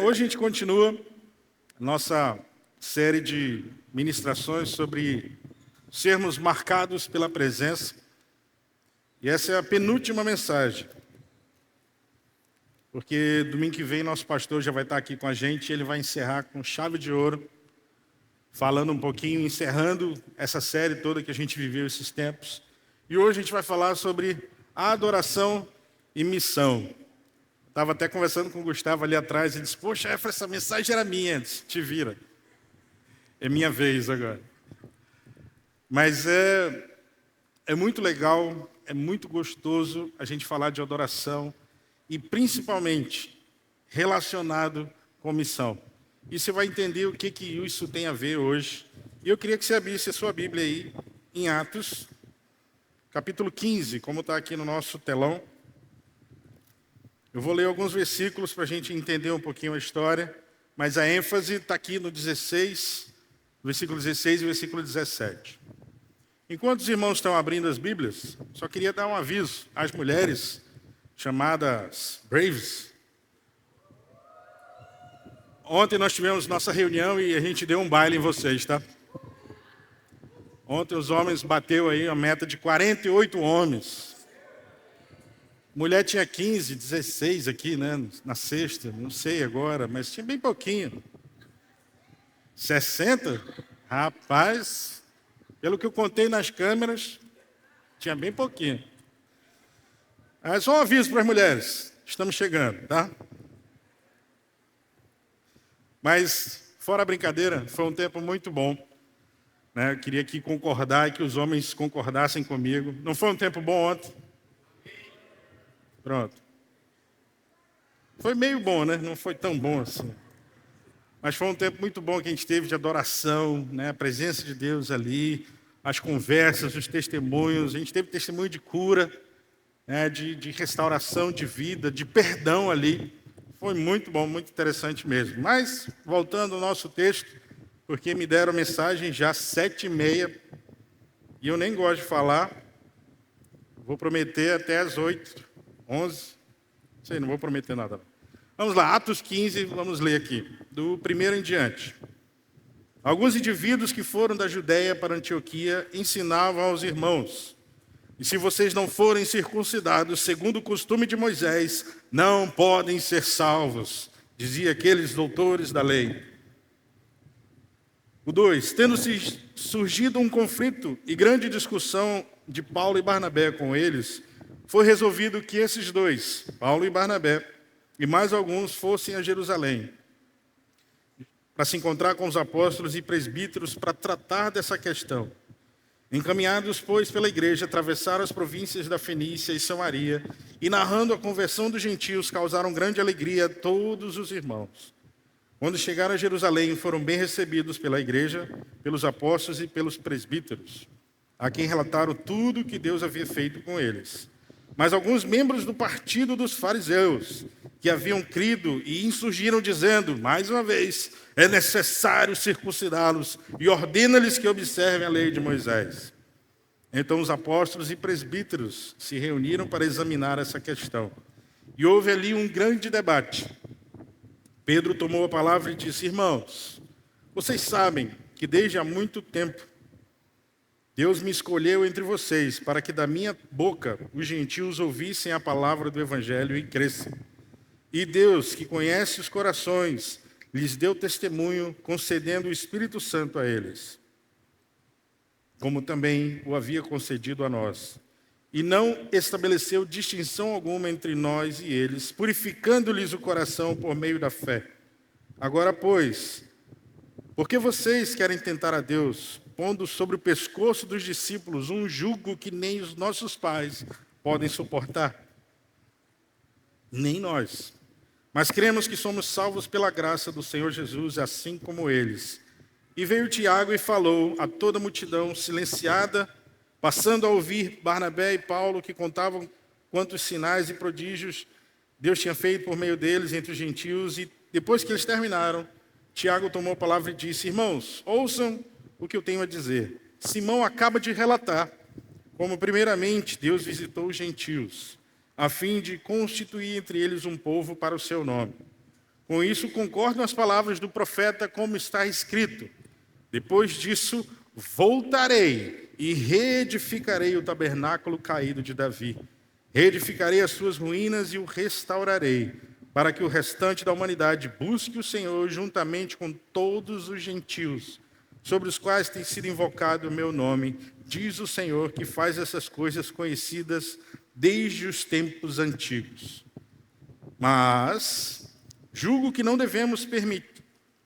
Hoje a gente continua nossa série de ministrações sobre sermos marcados pela presença. E essa é a penúltima mensagem. Porque domingo que vem nosso pastor já vai estar aqui com a gente e ele vai encerrar com chave de ouro, falando um pouquinho, encerrando essa série toda que a gente viveu esses tempos. E hoje a gente vai falar sobre adoração e missão. Estava até conversando com o Gustavo ali atrás e disse, poxa, essa mensagem era minha. Disse, te vira. É minha vez agora. Mas é muito legal, é muito gostoso a gente falar de adoração e principalmente relacionado com missão. E você vai entender o que isso tem a ver hoje. E eu queria que você abrisse a sua Bíblia aí em Atos, capítulo 15, como está aqui no nosso telão. Eu vou ler alguns versículos para a gente entender um pouquinho a história, mas a ênfase está aqui no 16, versículo 16 e versículo 17. Enquanto os irmãos estão abrindo as Bíblias, só queria dar um aviso às mulheres chamadas Braves. Ontem nós tivemos nossa reunião e a gente deu um baile em vocês, tá? Ontem os homens bateu aí a meta de 48 homens. Mulher tinha 15, 16 aqui, né? Na sexta, não sei agora, mas tinha bem pouquinho. 60? Rapaz, pelo que eu contei nas câmeras, tinha bem pouquinho. Só um aviso para as mulheres, estamos chegando, tá? Mas, fora a brincadeira, foi um tempo muito bom. Né? Eu queria aqui concordar e que os homens concordassem comigo. Não foi um tempo bom ontem? Pronto. Foi meio bom, né? Não foi tão bom assim. Mas foi um tempo muito bom que a gente teve de adoração, né? A presença de Deus ali, as conversas, os testemunhos. A gente teve testemunho de cura, né? de restauração de vida, de perdão ali. Foi muito bom, muito interessante mesmo. Mas, voltando ao nosso texto, porque me deram mensagem já 7h30, e eu nem gosto de falar, vou prometer até às 8h, 11, sei, não vou prometer nada. Vamos lá, Atos 15, vamos ler aqui, do primeiro em diante. Alguns indivíduos que foram da Judéia para Antioquia ensinavam aos irmãos, e se vocês não forem circuncidados segundo o costume de Moisés, não podem ser salvos, dizia aqueles doutores da lei. O 2, tendo surgido um conflito e grande discussão de Paulo e Barnabé com eles, foi resolvido que esses dois, Paulo e Barnabé, e mais alguns fossem a Jerusalém, para se encontrar com os apóstolos e presbíteros para tratar dessa questão. Encaminhados, pois, pela igreja, atravessaram as províncias da Fenícia e Samaria, e narrando a conversão dos gentios, causaram grande alegria a todos os irmãos. Quando chegaram a Jerusalém, foram bem recebidos pela igreja, pelos apóstolos e pelos presbíteros, a quem relataram tudo o que Deus havia feito com eles. Mas alguns membros do partido dos fariseus, que haviam crido e insurgiram dizendo, mais uma vez, é necessário circuncidá-los e ordena-lhes que observem a lei de Moisés. Então os apóstolos e presbíteros se reuniram para examinar essa questão. E houve ali um grande debate. Pedro tomou a palavra e disse, irmãos, vocês sabem que desde há muito tempo Deus me escolheu entre vocês para que da minha boca os gentios ouvissem a palavra do Evangelho e crescem. E Deus, que conhece os corações, lhes deu testemunho, concedendo o Espírito Santo a eles, como também o havia concedido a nós. E não estabeleceu distinção alguma entre nós e eles, purificando-lhes o coração por meio da fé. Agora, pois, por que vocês querem tentar a Deus, pondo sobre o pescoço dos discípulos um jugo que nem os nossos pais podem suportar? Nem nós. Mas cremos que somos salvos pela graça do Senhor Jesus, assim como eles. E veio Tiago e falou a toda a multidão silenciada, passando a ouvir Barnabé e Paulo, que contavam quantos sinais e prodígios Deus tinha feito por meio deles entre os gentios. E depois que eles terminaram, Tiago tomou a palavra e disse, irmãos, ouçam o que eu tenho a dizer. Simão acaba de relatar como primeiramente Deus visitou os gentios, a fim de constituir entre eles um povo para o seu nome. Com isso, concordam as palavras do profeta, como está escrito: depois disso, voltarei e reedificarei o tabernáculo caído de Davi. Reedificarei as suas ruínas e o restaurarei, para que o restante da humanidade busque o Senhor juntamente com todos os gentios, sobre os quais tem sido invocado o meu nome, diz o Senhor, que faz essas coisas conhecidas desde os tempos antigos. Mas julgo que não devemos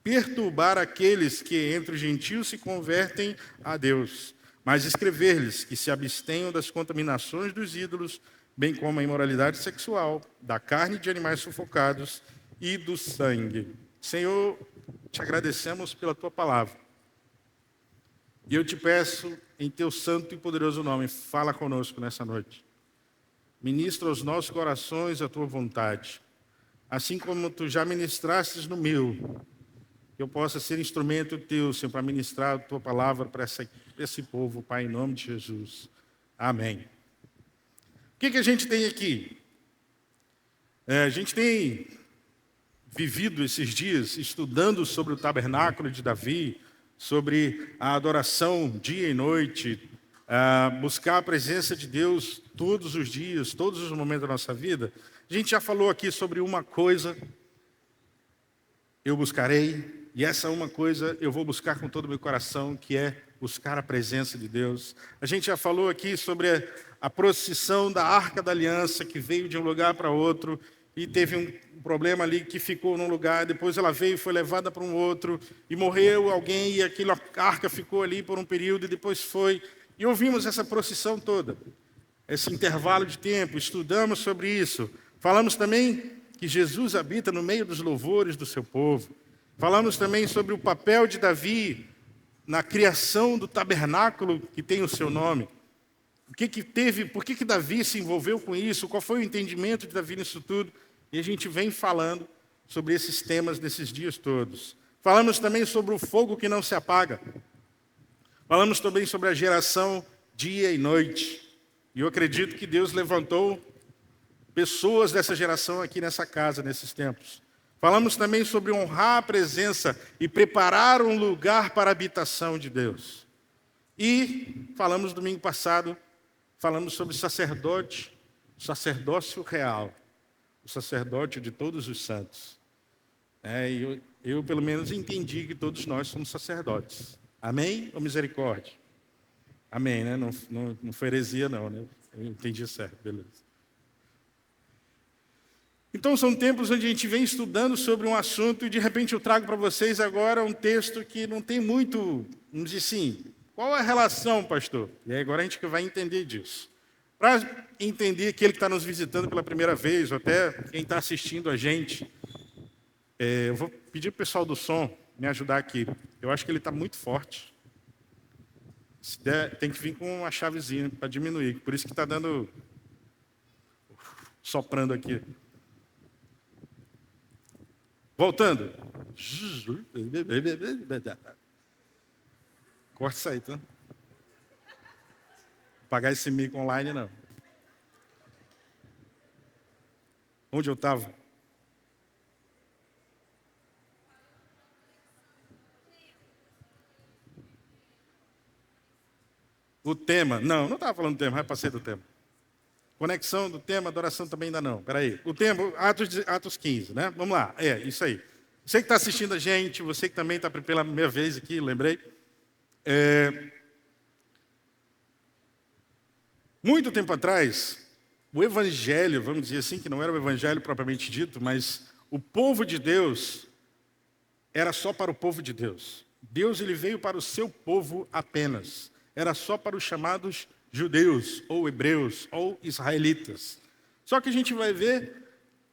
perturbar aqueles que entre os gentios se convertem a Deus, mas escrever-lhes que se abstenham das contaminações dos ídolos, bem como a imoralidade sexual, da carne de animais sufocados e do sangue. Senhor, te agradecemos pela tua palavra. E eu te peço, em teu santo e poderoso nome, fala conosco nessa noite. Ministra aos nossos corações a tua vontade, assim como tu já ministrastes no meu, que eu possa ser instrumento teu, Senhor, para ministrar a tua palavra para esse povo, Pai, em nome de Jesus. Amém. O que a gente tem aqui? A gente tem vivido esses dias estudando sobre o tabernáculo de Davi, sobre a adoração dia e noite, buscar a presença de Deus todos os dias, todos os momentos da nossa vida. A gente já falou aqui sobre uma coisa, eu buscarei, e essa uma coisa eu vou buscar com todo o meu coração, que é buscar a presença de Deus. A gente já falou aqui sobre a procissão da Arca da Aliança, que veio de um lugar para outro, e teve um problema ali que ficou num lugar, depois ela veio e foi levada para um outro, e morreu alguém, e aquela arca ficou ali por um período, e depois foi. E ouvimos essa procissão toda, esse intervalo de tempo, estudamos sobre isso. Falamos também que Jesus habita no meio dos louvores do seu povo. Falamos também sobre o papel de Davi na criação do tabernáculo que tem o seu nome. Por que Davi se envolveu com isso? Qual foi o entendimento de Davi nisso tudo? E a gente vem falando sobre esses temas nesses dias todos. Falamos também sobre o fogo que não se apaga. Falamos também sobre a geração dia e noite. E eu acredito que Deus levantou pessoas dessa geração aqui nessa casa, nesses tempos. Falamos também sobre honrar a presença e preparar um lugar para a habitação de Deus. E falamos domingo passado, falamos sobre sacerdócio real, o sacerdócio de todos os santos. Eu, pelo menos, entendi que todos nós somos sacerdotes. Amém ou misericórdia? Amém, né? Não foi heresia, não, né? Eu entendi certo, beleza. Então, são tempos onde a gente vem estudando sobre um assunto e, de repente, eu trago para vocês agora um texto que não tem muito, vamos dizer assim, qual é a relação, pastor? E aí agora a gente vai entender disso. Para entender aquele que está nos visitando pela primeira vez, ou até quem está assistindo a gente, eu vou pedir para o pessoal do som me ajudar aqui. Eu acho que ele está muito forte. Se der, tem que vir com uma chavezinha para diminuir, por isso que está dando, soprando aqui. Voltando. Corta isso aí, tá? Não pagar esse mico online, não. Onde eu estava? O tema. Não estava falando do tema, já passei do tema. Conexão do tema, adoração também ainda não. Espera aí. O tema, Atos 15, né? Vamos lá. Isso aí. Você que está assistindo a gente, você que também está pela primeira vez aqui, lembrei. Muito tempo atrás, o evangelho, vamos dizer assim, que não era o evangelho propriamente dito, mas o povo de Deus era só para o povo de Deus. Deus ele veio para o seu povo apenas. Era só para os chamados judeus, ou hebreus, ou israelitas. Só que a gente vai ver,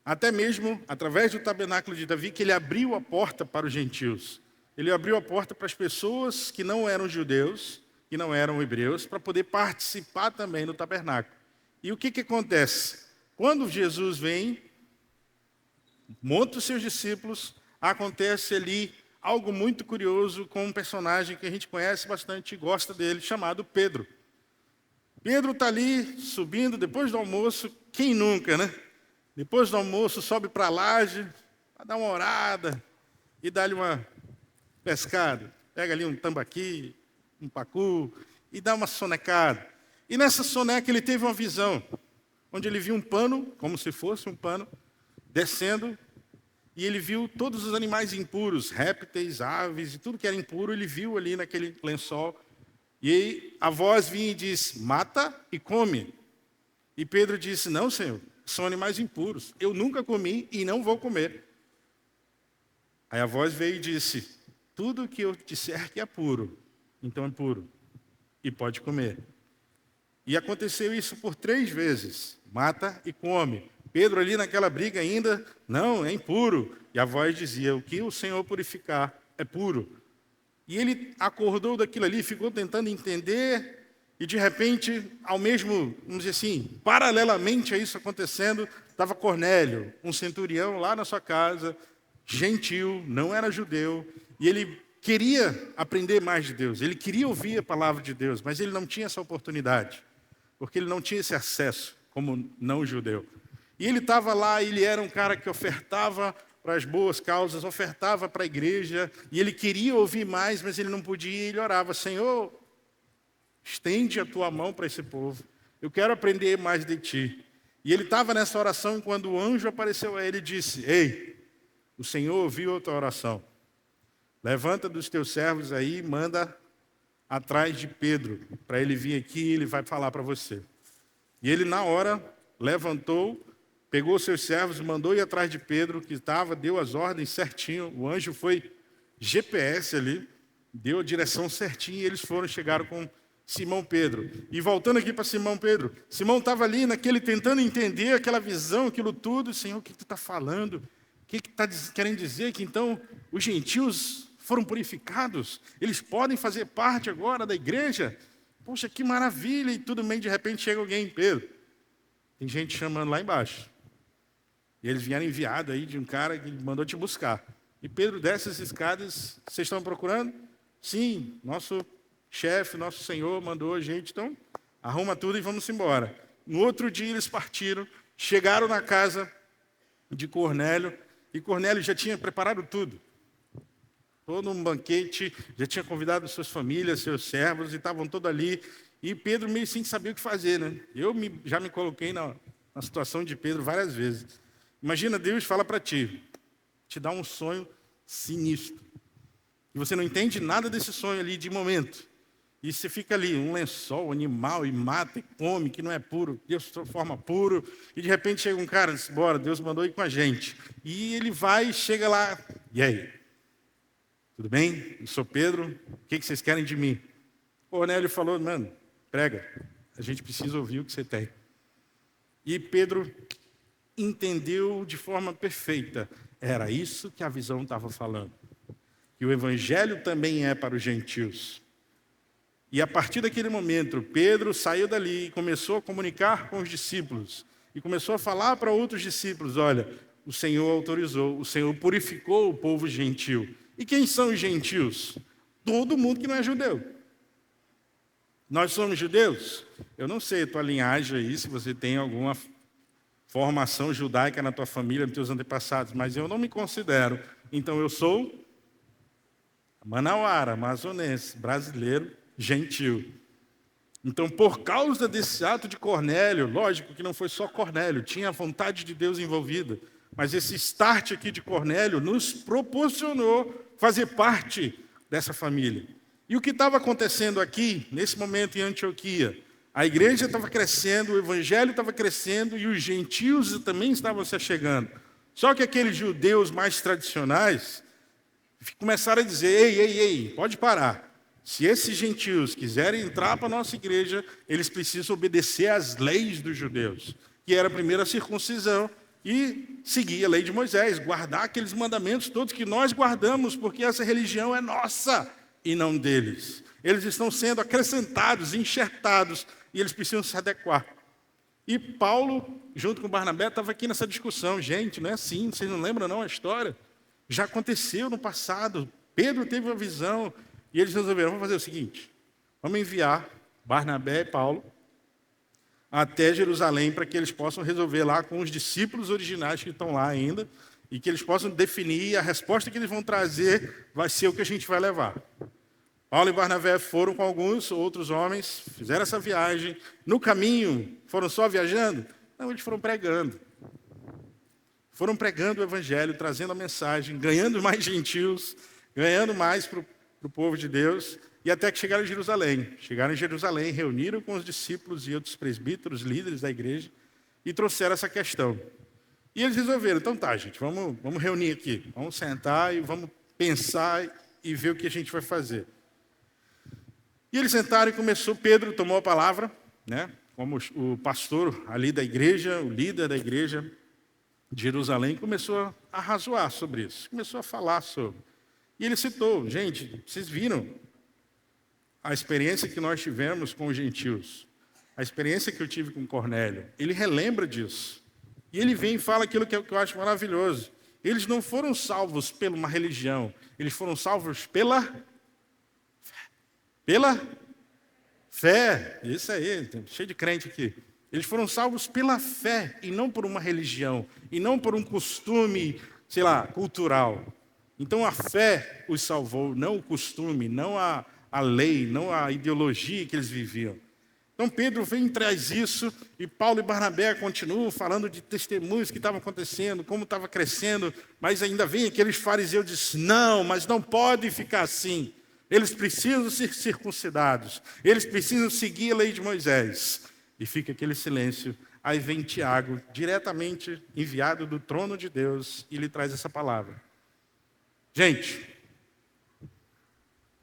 até mesmo através do tabernáculo de Davi, que ele abriu a porta para os gentios. Ele abriu a porta para as pessoas que não eram judeus, que não eram hebreus, para poder participar também do tabernáculo. E o que acontece? Quando Jesus vem, monta os seus discípulos, acontece ali algo muito curioso com um personagem que a gente conhece bastante e gosta dele, chamado Pedro. Pedro está ali subindo depois do almoço, quem nunca, né? Depois do almoço sobe para a laje, para dar uma orada e dar-lhe uma pescada. Pega ali um tambaqui, um pacu e dá uma sonecada. E nessa soneca ele teve uma visão, onde ele viu um pano, como se fosse um pano, descendo, e ele viu todos os animais impuros, répteis, aves e tudo que era impuro, ele viu ali naquele lençol. E aí a voz vinha e disse: mata e come. E Pedro disse: não, Senhor, são animais impuros. Eu nunca comi e não vou comer. Aí a voz veio e disse: tudo que eu disser que é puro, então é puro. E pode comer. E aconteceu isso por 3 vezes. Mata e come. Pedro ali naquela briga ainda: não, é impuro. E a voz dizia: o que o Senhor purificar é puro. E ele acordou daquilo ali, ficou tentando entender. E de repente, ao mesmo, vamos dizer assim, paralelamente a isso acontecendo, estava Cornélio, um centurião lá na sua casa, gentil, não era judeu, e ele queria aprender mais de Deus, ele queria ouvir a palavra de Deus, mas ele não tinha essa oportunidade, porque ele não tinha esse acesso como não judeu. E ele estava lá, ele era um cara que ofertava para as boas causas, ofertava para a igreja, e ele queria ouvir mais, mas ele não podia, e ele orava: Senhor, estende a tua mão para esse povo. Eu quero aprender mais de ti. E ele estava nessa oração quando o anjo apareceu a ele e disse: ei, o Senhor ouviu a tua oração. Levanta dos teus servos aí e manda atrás de Pedro, para ele vir aqui e ele vai falar para você. E ele, na hora, levantou, pegou seus servos, mandou ir atrás de Pedro, que estava, deu as ordens certinho. O anjo foi GPS ali, deu a direção certinha e eles chegaram com Simão Pedro. E voltando aqui para Simão Pedro, Simão estava ali naquele tentando entender aquela visão, aquilo tudo. Senhor, o que tu está falando? O que está querendo dizer? Que então os gentios foram purificados? Eles podem fazer parte agora da igreja? Poxa, que maravilha! E tudo bem, de repente chega alguém: Pedro, tem gente chamando lá embaixo. E eles vieram enviado aí de um cara que mandou te buscar. E Pedro desce as escadas: vocês estão procurando? Sim, nosso chefe, nosso Senhor mandou a gente, então arruma tudo e vamos embora. No outro dia eles partiram, chegaram na casa de Cornélio, e Cornélio já tinha preparado tudo. Todo um banquete, já tinha convidado suas famílias, seus servos, e estavam todos ali. E Pedro meio sem saber o que fazer, né? Já me coloquei na situação de Pedro várias vezes. Imagina, Deus fala para ti, te dá um sonho sinistro. E você não entende nada desse sonho ali de momento. E você fica ali, um lençol, animal, e mata, e come, que não é puro, Deus transforma puro. E de repente chega um cara e diz: bora, Deus mandou ir com a gente. E ele vai, chega lá: e aí? Tudo bem? Eu sou Pedro, o que vocês querem de mim? Cornélio falou: mano, prega, a gente precisa ouvir o que você tem. E Pedro entendeu de forma perfeita. Era isso que a visão estava falando. Que o evangelho também é para os gentios. E a partir daquele momento, Pedro saiu dali e começou a comunicar com os discípulos. E começou a falar para outros discípulos: olha, o Senhor autorizou, o Senhor purificou o povo gentil. E quem são os gentios? Todo mundo que não é judeu. Nós somos judeus? Eu não sei a tua linhagem aí, se você tem alguma formação judaica na tua família, nos teus antepassados, mas eu não me considero. Então eu sou manauara, amazonense, brasileiro, gentil. Então, por causa desse ato de Cornélio, lógico que não foi só Cornélio, tinha a vontade de Deus envolvida, mas esse start aqui de Cornélio nos proporcionou fazer parte dessa família. E o que estava acontecendo aqui, nesse momento em Antioquia? A igreja estava crescendo, o evangelho estava crescendo e os gentios também estavam se achegando. Só que aqueles judeus mais tradicionais começaram a dizer: ei, pode parar. Se esses gentios quiserem entrar para a nossa igreja, eles precisam obedecer às leis dos judeus, que era a primeira circuncisão, e seguir a lei de Moisés, guardar aqueles mandamentos todos que nós guardamos, porque essa religião é nossa e não deles. Eles estão sendo acrescentados, enxertados, e eles precisam se adequar. E Paulo, junto com Barnabé, estava aqui nessa discussão. Gente, não é assim, vocês não lembram não a história? Já aconteceu no passado, Pedro teve uma visão, e eles resolveram: vamos fazer o seguinte, vamos enviar Barnabé e Paulo até Jerusalém para que eles possam resolver lá com os discípulos originais que estão lá ainda, e que eles possam definir a resposta que eles vão trazer vai ser o que a gente vai levar. Paulo e Barnabé foram com alguns outros homens, fizeram essa viagem. No caminho, foram só viajando? Não, eles foram pregando. Foram pregando o evangelho, trazendo a mensagem, ganhando mais gentios, ganhando mais para o povo de Deus, e até que chegaram em Jerusalém. Chegaram em Jerusalém, reuniram com os discípulos e outros presbíteros, líderes da igreja, e trouxeram essa questão. E eles resolveram, então tá, gente, vamos reunir aqui, vamos sentar e vamos pensar e ver o que a gente vai fazer. E eles sentaram e Pedro tomou a palavra, né, como o pastor ali da igreja, o líder da igreja de Jerusalém, começou a razoar sobre isso, começou a falar sobre. E ele citou, gente, vocês viram a experiência que nós tivemos com os gentios, a experiência que eu tive com Cornélio. Ele relembra disso. E ele vem e fala aquilo que eu acho maravilhoso. Eles não foram salvos por uma religião, eles foram salvos pela fé. Isso aí, cheio de crente aqui. Eles foram salvos pela fé e não por uma religião, e não por um costume, sei lá, cultural. Então a fé os salvou, não o costume, não a lei, não a ideologia que eles viviam. Então Pedro vem e traz isso, e Paulo e Barnabé continuam falando de testemunhos que estavam acontecendo, como estava crescendo, mas ainda vem aqueles fariseus e dizem, não, mas não pode ficar assim. Eles precisam ser circuncidados, eles precisam seguir a lei de Moisés. E fica aquele silêncio. Aí vem Tiago, diretamente enviado do trono de Deus, e lhe traz essa palavra. Gente,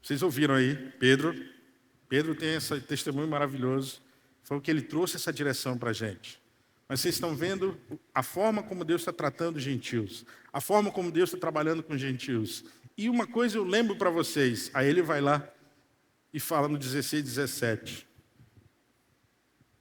vocês ouviram aí, Pedro tem esse testemunho maravilhoso, foi o que ele trouxe essa direção para a gente. Mas vocês estão vendo a forma como Deus está tratando os gentios, a forma como Deus está trabalhando com os gentios. E uma coisa eu lembro para vocês, aí ele vai lá e fala no 16, 17.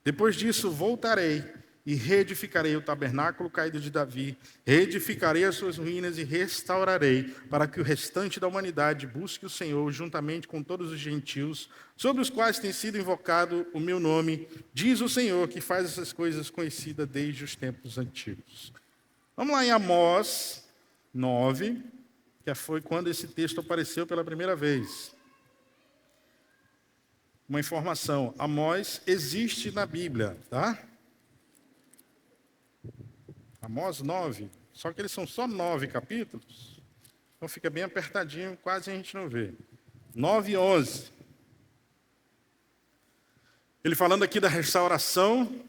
Depois disso voltarei e reedificarei o tabernáculo caído de Davi, reedificarei as suas ruínas e restaurarei, para que o restante da humanidade busque o Senhor, juntamente com todos os gentios, sobre os quais tem sido invocado o meu nome, diz o Senhor, que faz essas coisas conhecidas desde os tempos antigos. Vamos lá em Amós 9, que foi quando esse texto apareceu pela primeira vez. Uma informação, Amós existe na Bíblia, tá? Amós 9, só que eles são só 9 capítulos, então fica bem apertadinho, quase a gente não vê. 9 e 11. Ele falando aqui da restauração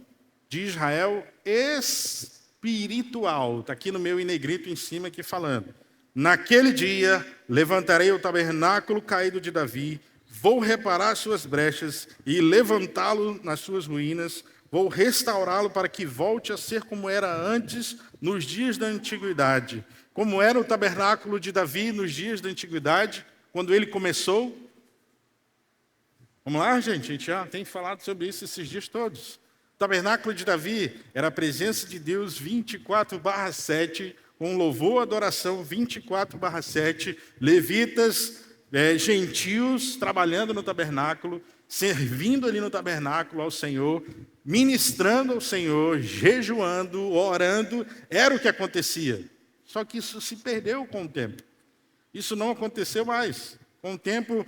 de Israel espiritual, está aqui no meu em negrito em cima aqui falando. Naquele dia levantarei o tabernáculo caído de Davi, vou reparar suas brechas e levantá-lo nas suas ruínas, vou restaurá-lo para que volte a ser como era antes, nos dias da antiguidade. Como era o tabernáculo de Davi nos dias da antiguidade, quando ele começou. Vamos lá, gente? A gente já tem falado sobre isso esses dias todos. O tabernáculo de Davi era a presença de Deus 24/7, com louvor, adoração 24/7, levitas, gentios trabalhando no tabernáculo, servindo ali no tabernáculo ao Senhor, ministrando ao Senhor, jejuando, orando, era o que acontecia. Só que isso se perdeu com o tempo. Isso não aconteceu mais. Com o tempo,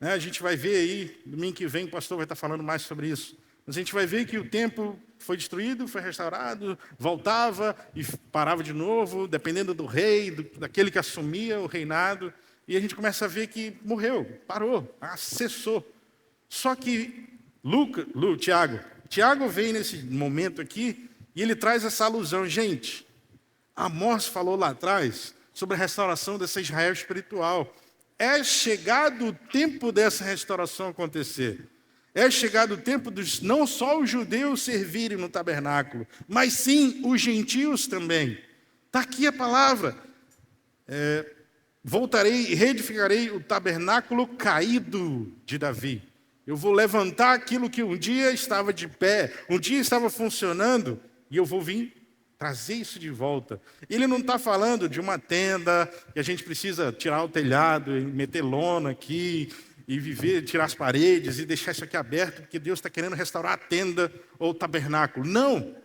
a gente vai ver aí, domingo que vem o pastor vai estar falando mais sobre isso. Mas a gente vai ver que o templo foi destruído, foi restaurado, voltava e parava de novo, dependendo do rei, daquele que assumia o reinado. E a gente começa a ver que morreu, parou, cessou. Só que Tiago vem nesse momento aqui e ele traz essa alusão. Gente, Amós falou lá atrás sobre a restauração dessa Israel espiritual. É chegado o tempo dessa restauração acontecer. É chegado o tempo dos não só os judeus servirem no tabernáculo, mas sim os gentios também. Está aqui a palavra. Voltarei e reedificarei o tabernáculo caído de Davi. Eu vou levantar aquilo que um dia estava de pé, um dia estava funcionando, e eu vou vir trazer isso de volta. Ele não está falando de uma tenda, que a gente precisa tirar o telhado e meter lona aqui, e tirar as paredes e deixar isso aqui aberto, porque Deus está querendo restaurar a tenda ou o tabernáculo. Não!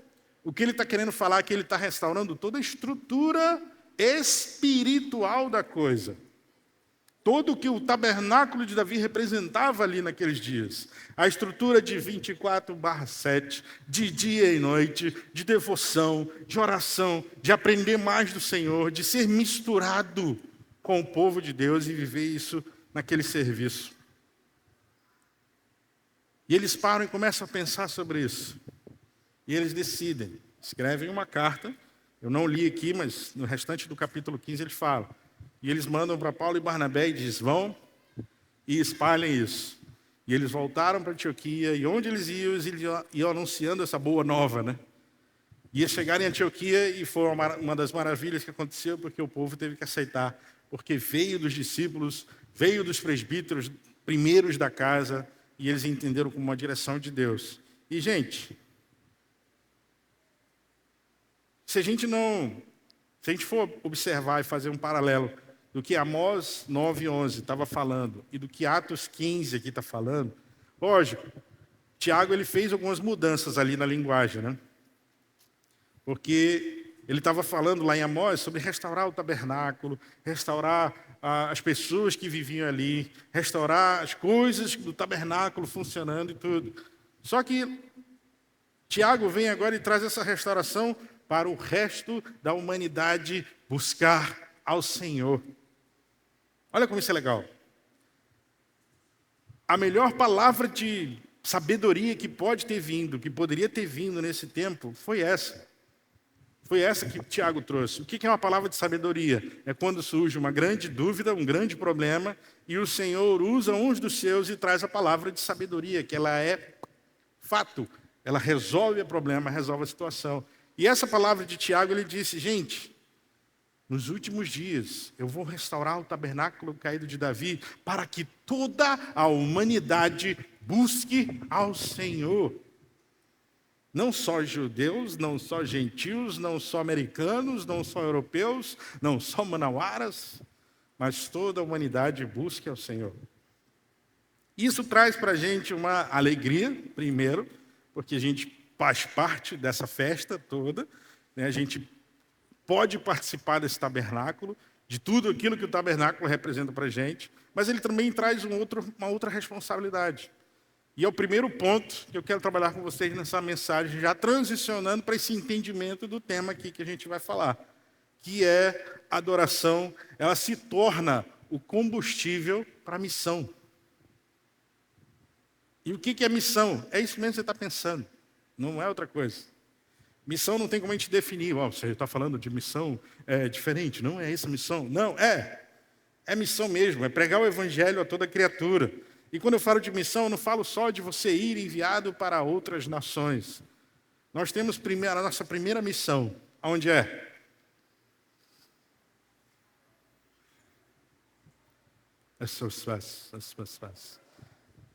O que ele está querendo falar é que ele está restaurando toda a estrutura espiritual da coisa. Todo o que o tabernáculo de Davi representava ali naqueles dias. A estrutura de 24/7, de dia e noite, de devoção, de oração, de aprender mais do Senhor, de ser misturado com o povo de Deus e viver isso naquele serviço. E eles param e começam a pensar sobre isso. E eles decidem, escrevem uma carta. Eu não li aqui, mas no restante do capítulo 15 ele fala. E eles mandam para Paulo e Barnabé e dizem, vão e espalhem isso. E eles voltaram para Antioquia, e onde eles iam anunciando essa boa nova, né? Ia chegar em Antioquia e foi uma das maravilhas que aconteceu, porque o povo teve que aceitar, porque veio dos discípulos, veio dos presbíteros primeiros da casa, e eles entenderam como uma direção de Deus. E, gente, se a gente for observar e fazer um paralelo do que Amós 9:11 estava falando e do que Atos 15 aqui está falando, lógico, Tiago ele fez algumas mudanças ali na linguagem, né? Porque ele estava falando lá em Amós sobre restaurar o tabernáculo, restaurar as pessoas que viviam ali, restaurar as coisas do tabernáculo funcionando e tudo. Só que Tiago vem agora e traz essa restauração para o resto da humanidade buscar ao Senhor. Olha como isso é legal. A melhor palavra de sabedoria que pode ter vindo, que poderia ter vindo nesse tempo, foi essa. Foi essa que Tiago trouxe. O que é uma palavra de sabedoria? É quando surge uma grande dúvida, um grande problema, e o Senhor usa uns dos seus e traz a palavra de sabedoria, que ela é fato. Ela resolve o problema, resolve a situação. E essa palavra de Tiago, ele disse, gente, nos últimos dias eu vou restaurar o tabernáculo caído de Davi para que toda a humanidade busque ao Senhor. Não só judeus, não só gentios, não só americanos, não só europeus, não só manauaras, mas toda a humanidade busque ao Senhor. Isso traz para a gente uma alegria, primeiro, porque a gente faz parte dessa festa toda, né? A gente pode participar desse tabernáculo, de tudo aquilo que o tabernáculo representa para a gente, mas ele também traz uma outra responsabilidade. E é o primeiro ponto que eu quero trabalhar com vocês nessa mensagem, já transicionando para esse entendimento do tema aqui que a gente vai falar, que é a adoração, ela se torna o combustível para a missão. E o que é missão? É isso mesmo que você está pensando, não é outra coisa. Missão não tem como a gente definir, você está falando de missão diferente, não é essa missão? Não, é missão mesmo, é pregar o evangelho a toda criatura. E quando eu falo de missão, eu não falo só de você ir enviado para outras nações. Nós temos a nossa primeira missão, onde é?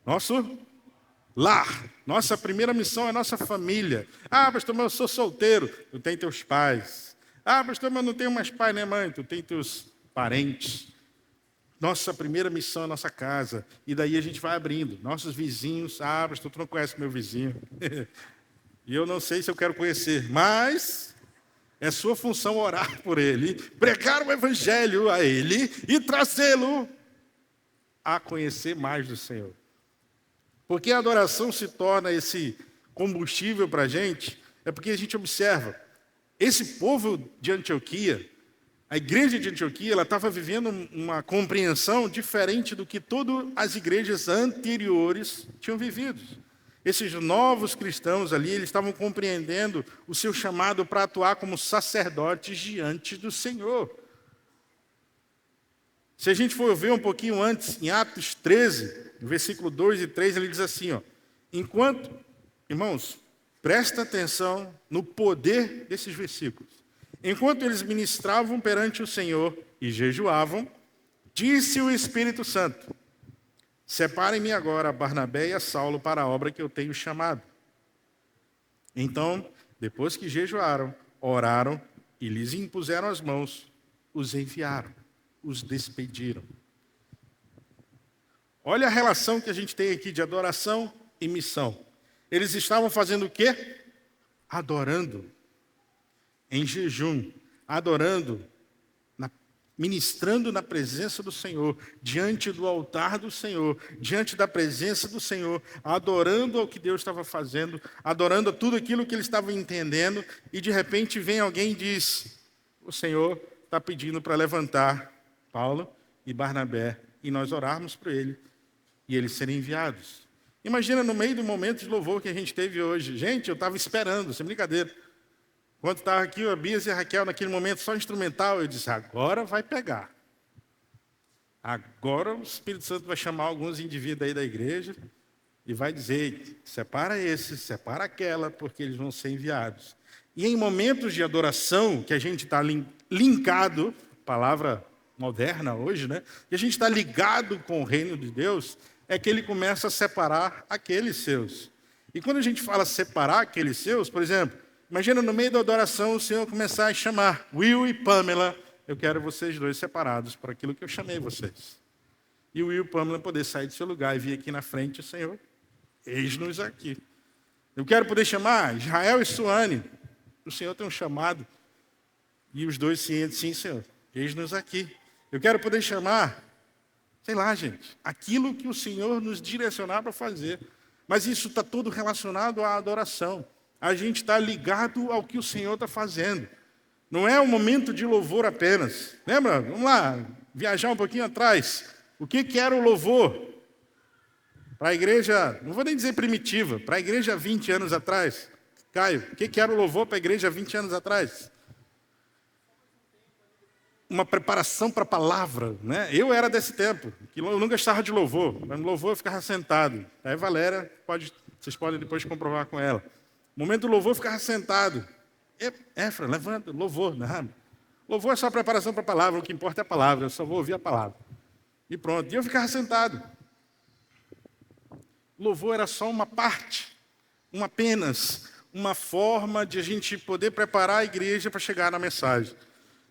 Nosso lar. Nossa primeira missão é nossa família. Ah, pastor, mas eu sou solteiro. Tu tem teus pais. Ah, pastor, mas eu não tenho mais pai nem mãe. Tu tem teus parentes. Nossa primeira missão é nossa casa. E daí a gente vai abrindo. Nossos vizinhos. Ah, pastor, tu não conhece meu vizinho. E eu não sei se eu quero conhecer. Mas é sua função orar por ele, pregar o evangelho a ele e trazê-lo a conhecer mais do Senhor. Porque a adoração se torna esse combustível para a gente, é porque a gente observa, esse povo de Antioquia, a igreja de Antioquia, ela estava vivendo uma compreensão diferente do que todas as igrejas anteriores tinham vivido. Esses novos cristãos ali, eles estavam compreendendo o seu chamado para atuar como sacerdotes diante do Senhor. Se a gente for ver um pouquinho antes, em Atos 13, no versículo 2 e 3, ele diz assim, irmãos, presta atenção no poder desses versículos. Enquanto eles ministravam perante o Senhor e jejuavam, disse o Espírito Santo, separem-me agora a Barnabé e a Saulo para a obra que eu tenho chamado. Então, depois que jejuaram, oraram e lhes impuseram as mãos, os enviaram, os despediram. Olha a relação que a gente tem aqui de adoração e missão. Eles estavam fazendo o quê? Adorando. Em jejum, adorando ministrando na presença do Senhor, diante do altar do Senhor, diante da presença do Senhor, adorando ao que Deus estava fazendo, adorando a tudo aquilo que ele estava entendendo, e de repente vem alguém e diz: o Senhor está pedindo para levantar Paulo e Barnabé, e nós orarmos por ele, e eles serem enviados. Imagina no meio do momento de louvor que a gente teve hoje. Gente, eu estava esperando, sem brincadeira. Quando estava aqui, o Abias e a Raquel, naquele momento só instrumental, eu disse: agora vai pegar. Agora o Espírito Santo vai chamar alguns indivíduos aí da igreja e vai dizer: separa esse, separa aquela, porque eles vão ser enviados. E em momentos de adoração, que a gente está linkado, palavra moderna hoje, né? Que a gente está ligado com o reino de Deus, é que ele começa a separar aqueles seus. E quando a gente fala separar aqueles seus, por exemplo, imagina no meio da adoração o Senhor começar a chamar Will e Pamela: eu quero vocês dois separados para aquilo que eu chamei vocês. E o Will e Pamela poder sair do seu lugar e vir aqui na frente: Senhor, eis-nos aqui. Eu quero poder chamar Israel e Suane: o Senhor tem um chamado. E os dois: sim, Senhor, eis-nos aqui. Eu quero poder chamar, sei lá, gente, aquilo que o Senhor nos direcionar para fazer. Mas isso está tudo relacionado à adoração. A gente está ligado ao que o Senhor está fazendo. Não é um momento de louvor apenas. Lembra? Vamos lá, viajar um pouquinho atrás. O que era o louvor? Para a igreja, não vou nem dizer primitiva, para a igreja 20 anos atrás. Caio, o que era o louvor para a igreja 20 anos atrás? Uma preparação para a palavra, né? Eu era desse tempo, que eu não gostava de louvor, mas no louvor eu ficava sentado. Aí Valéria, vocês podem depois comprovar com ela. No momento do louvor eu ficava sentado. Efra, levanta, louvor, não. Louvor é só preparação para a palavra, o que importa é a palavra, eu só vou ouvir a palavra. E pronto, e eu ficava sentado. Louvor era só uma parte, apenas uma forma de a gente poder preparar a igreja para chegar na mensagem.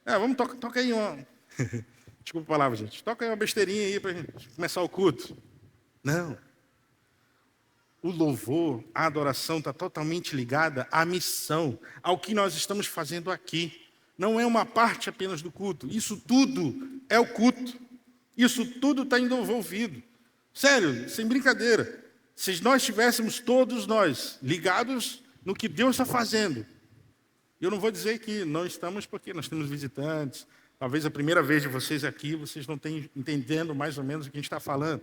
Vamos toca aí uma... Desculpa a palavra, gente. Toca aí uma besteirinha aí para a gente começar o culto. Não. O louvor, a adoração está totalmente ligada à missão, ao que nós estamos fazendo aqui. Não é uma parte apenas do culto. Isso tudo é o culto. Isso tudo está envolvido. Sério, sem brincadeira. Se nós estivéssemos todos nós ligados no que Deus está fazendo, eu não vou dizer que não estamos, porque nós temos visitantes. Talvez a primeira vez de vocês aqui, vocês não tenham entendendo mais ou menos o que a gente está falando.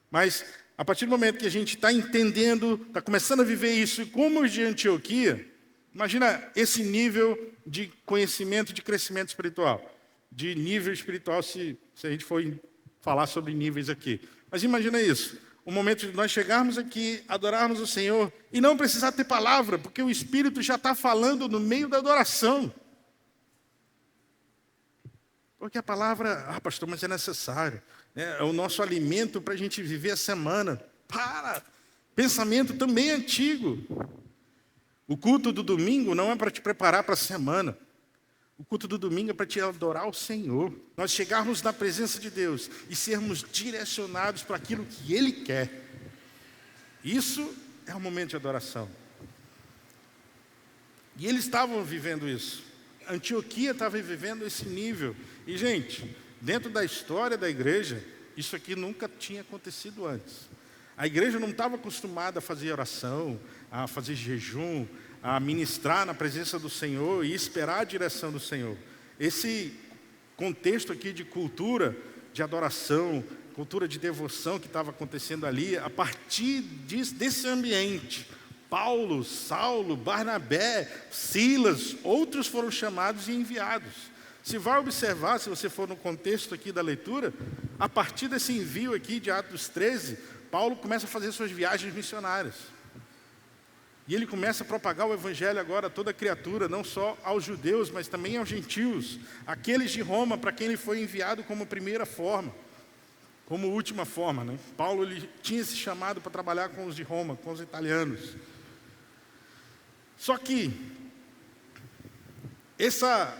Mas, a partir do momento que a gente está entendendo, está começando a viver isso, e como os de Antioquia, imagina esse nível de conhecimento, de crescimento espiritual. De nível espiritual, se a gente for falar sobre níveis aqui. Mas imagina isso. O momento de nós chegarmos aqui, adorarmos o Senhor, e não precisar ter palavra, porque o Espírito já está falando no meio da adoração. Porque a palavra, pastor, mas é necessário. É o nosso alimento para a gente viver a semana. Pensamento também antigo. O culto do domingo não é para te preparar para a semana. O culto do domingo é para te adorar o Senhor. Nós chegarmos na presença de Deus e sermos direcionados para aquilo que Ele quer. Isso é um momento de adoração. E eles estavam vivendo isso. Antioquia estava vivendo esse nível. E, gente, dentro da história da igreja, isso aqui nunca tinha acontecido antes. A igreja não estava acostumada a fazer oração, a fazer jejum, a ministrar na presença do Senhor e esperar a direção do Senhor. Esse contexto aqui de cultura, de adoração, cultura de devoção que estava acontecendo ali, a partir desse ambiente, Paulo, Saulo, Barnabé, Silas, outros foram chamados e enviados. Se vai observar, se você for no contexto aqui da leitura, a partir desse envio aqui de Atos 13, Paulo começa a fazer suas viagens missionárias. E ele começa a propagar o evangelho agora a toda criatura, não só aos judeus, mas também aos gentios, aqueles de Roma, para quem ele foi enviado como primeira forma, como última forma, né? Paulo ele tinha esse chamado para trabalhar com os de Roma, com os italianos. Só que essa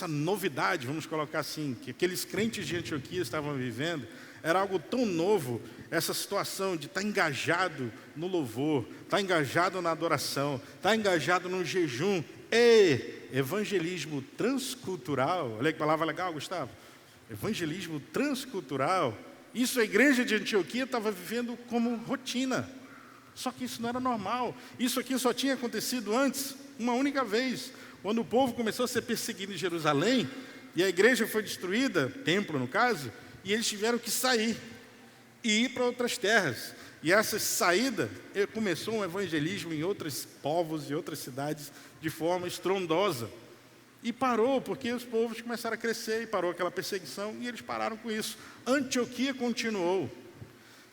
novidade, vamos colocar assim, que aqueles crentes de Antioquia estavam vivendo, era algo tão novo, essa situação de estar engajado no louvor, estar engajado na adoração, estar engajado no jejum. evangelismo transcultural, olha que palavra legal, Gustavo, evangelismo transcultural, isso a igreja de Antioquia estava vivendo como rotina, só que isso não era normal, isso aqui só tinha acontecido antes, uma única vez, quando o povo começou a ser perseguido em Jerusalém, e a igreja foi destruída, templo no caso, e eles tiveram que sair e ir para outras terras. E essa saída começou um evangelismo em outros povos e outras cidades de forma estrondosa. E parou, porque os povos começaram a crescer e parou aquela perseguição e eles pararam com isso. Antioquia continuou.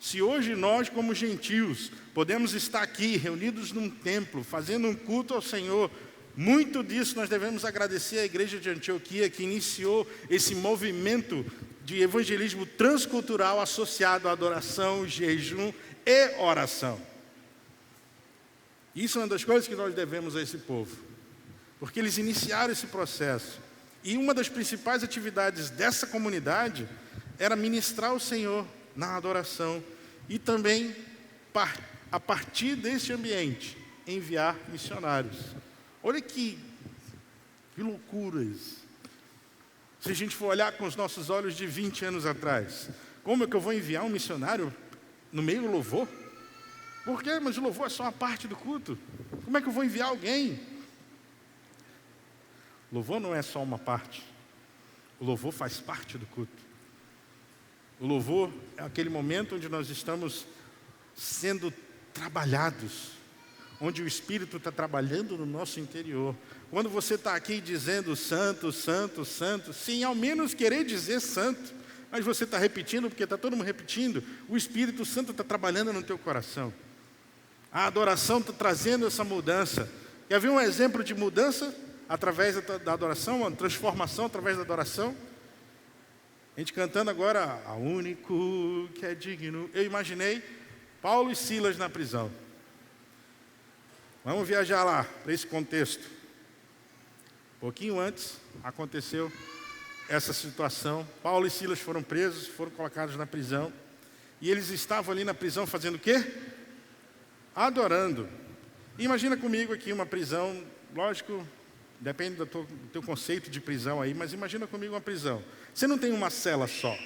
Se hoje nós, como gentios, podemos estar aqui reunidos num templo, fazendo um culto ao Senhor, muito disso nós devemos agradecer à igreja de Antioquia, que iniciou esse movimento de evangelismo transcultural associado à adoração, jejum e oração. Isso é uma das coisas que nós devemos a esse povo, porque eles iniciaram esse processo. E uma das principais atividades dessa comunidade era ministrar o Senhor na adoração e também, a partir desse ambiente, enviar missionários. Olha que loucura isso. Se a gente for olhar com os nossos olhos de 20 anos atrás, como é que eu vou enviar um missionário no meio do louvor? Por quê? Mas o louvor é só uma parte do culto. Como é que eu vou enviar alguém? O louvor não é só uma parte. O louvor faz parte do culto. O louvor é aquele momento onde nós estamos sendo trabalhados, onde o Espírito está trabalhando no nosso interior. Quando você está aqui dizendo santo, santo, santo, sem ao menos querer dizer santo, mas você está repetindo, porque está todo mundo repetindo, o Espírito Santo está trabalhando no teu coração. A adoração está trazendo essa mudança. Quer ver um exemplo de mudança através da adoração, uma transformação através da adoração? A gente cantando agora, a único que é digno. Eu imaginei Paulo e Silas na prisão. Vamos viajar lá, para esse contexto. Pouquinho antes, aconteceu essa situação. Paulo e Silas foram presos, foram colocados na prisão. E eles estavam ali na prisão fazendo o quê? Adorando. Imagina comigo aqui uma prisão, lógico, depende do teu conceito de prisão aí, mas imagina comigo uma prisão. Você não tem uma cela só.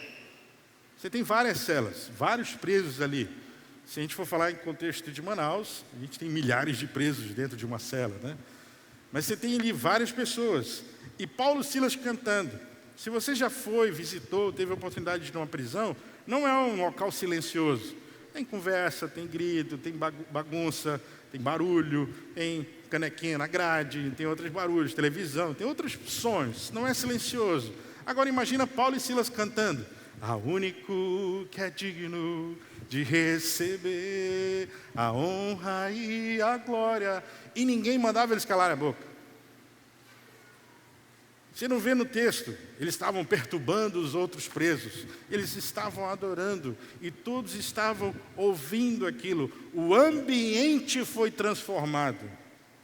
Você tem várias celas, vários presos ali. Se a gente for falar em contexto de Manaus, a gente tem milhares de presos dentro de uma cela, né? Mas você tem ali várias pessoas. E Paulo e Silas cantando. Se você já foi, visitou, teve a oportunidade de ir numa prisão, não é um local silencioso. Tem conversa, tem grito, tem bagunça, tem barulho, tem canequinha na grade, tem outros barulhos, televisão, tem outros sons. Não é silencioso. Agora imagina Paulo e Silas cantando. A único que é digno de receber a honra e a glória. E ninguém mandava eles calarem a boca. Você não vê no texto, eles estavam perturbando os outros presos, eles estavam adorando e todos estavam ouvindo aquilo. O ambiente foi transformado,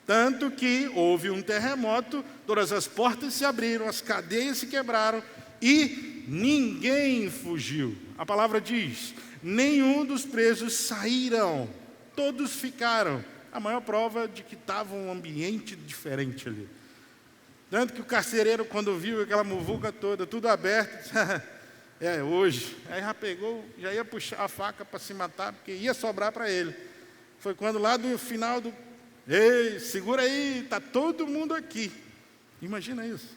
tanto que houve um terremoto, todas as portas se abriram, as cadeias se quebraram e ninguém fugiu. A palavra diz, nenhum dos presos saíram, todos ficaram. A maior prova de que estava um ambiente diferente ali. Tanto que o carcereiro, quando viu aquela muvuca toda, tudo aberto, é hoje. Aí já pegou, já ia puxar a faca para se matar, porque ia sobrar para ele. Foi quando lá do final do... Ei, segura aí, está todo mundo aqui. Imagina isso.